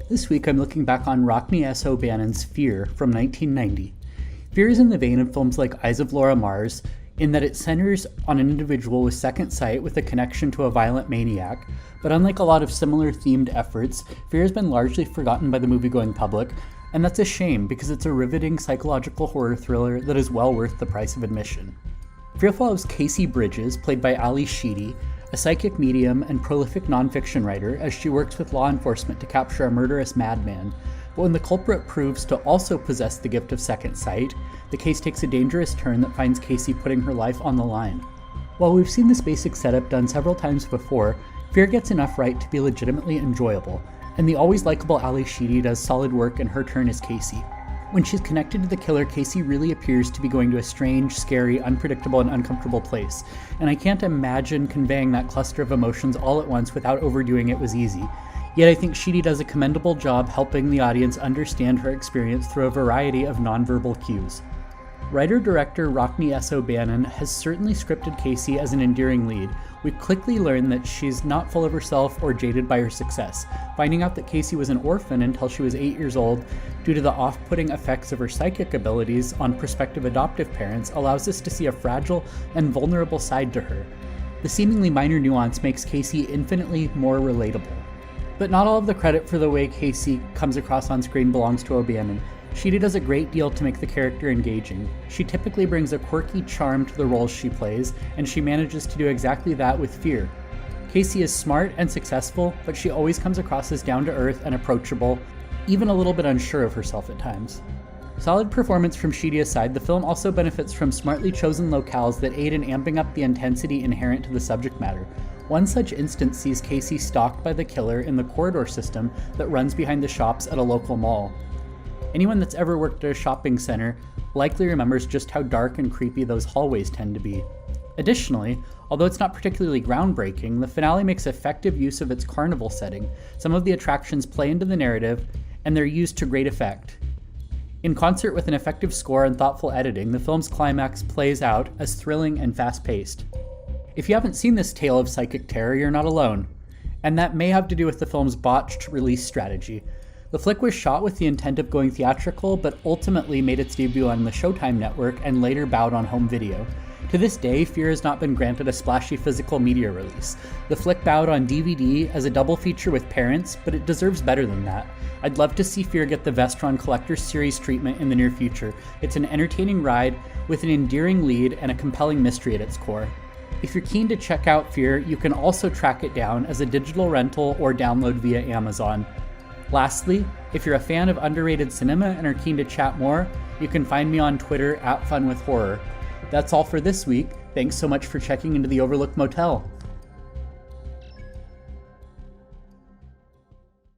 This week I'm looking back on Rockne S. O'Bannon's Fear from 1990. Fear is in the vein of films like Eyes of Laura Mars, in that it centers on an individual with second sight with a connection to a violent maniac, but unlike a lot of similar themed efforts, Fear has been largely forgotten by the movie-going public, and that's a shame because it's a riveting psychological horror thriller that is well worth the price of admission. Fear follows Cayce Bridges, played by Ally Sheedy, a psychic medium and prolific nonfiction writer, as she works with law enforcement to capture a murderous madman. But when the culprit proves to also possess the gift of second sight, the case takes a dangerous turn that finds Cayce putting her life on the line. While we've seen this basic setup done several times before, Fear gets enough right to be legitimately enjoyable, and the always likable Ally Sheedy does solid work in her turn as Cayce. When she's connected to the killer, Cayce really appears to be going to a strange, scary, unpredictable, and uncomfortable place, and I can't imagine conveying that cluster of emotions all at once without overdoing it was easy. Yet I think Sheedy does a commendable job helping the audience understand her experience through a variety of nonverbal cues. Writer-director Rockne S. O'Bannon has certainly scripted Cayce as an endearing lead. We quickly learn that she's not full of herself or jaded by her success. Finding out that Cayce was an orphan until she was 8 years old due to the off-putting effects of her psychic abilities on prospective adoptive parents allows us to see a fragile and vulnerable side to her. The seemingly minor nuance makes Cayce infinitely more relatable. But not all of the credit for the way Cayce comes across on screen belongs to O'Bannon. Sheedy does a great deal to make the character engaging. She typically brings a quirky charm to the roles she plays, and she manages to do exactly that with Fear. Cayce is smart and successful, but she always comes across as down-to-earth and approachable, even a little bit unsure of herself at times. Solid performance from Sheedy aside, the film also benefits from smartly chosen locales that aid in amping up the intensity inherent to the subject matter. One such instance sees Cayce stalked by the killer in the corridor system that runs behind the shops at a local mall. Anyone that's ever worked at a shopping center likely remembers just how dark and creepy those hallways tend to be. Additionally, although it's not particularly groundbreaking, the finale makes effective use of its carnival setting. Some of the attractions play into the narrative, and they're used to great effect. In concert with an effective score and thoughtful editing, the film's climax plays out as thrilling and fast-paced. If you haven't seen this tale of psychic terror, you're not alone, and that may have to do with the film's botched release strategy. The flick was shot with the intent of going theatrical, but ultimately made its debut on the Showtime network and later bowed on home video. To this day, Fear has not been granted a splashy physical media release. The flick bowed on DVD as a double feature with Parents, but it deserves better than that. I'd love to see Fear get the Vestron Collector's Series treatment in the near future. It's an entertaining ride with an endearing lead and a compelling mystery at its core. If you're keen to check out Fear, you can also track it down as a digital rental or download via Amazon. Lastly, if you're a fan of underrated cinema and are keen to chat more, you can find me on Twitter @FunWithHorror. That's all for this week. Thanks so much for checking into the Overlook Motel.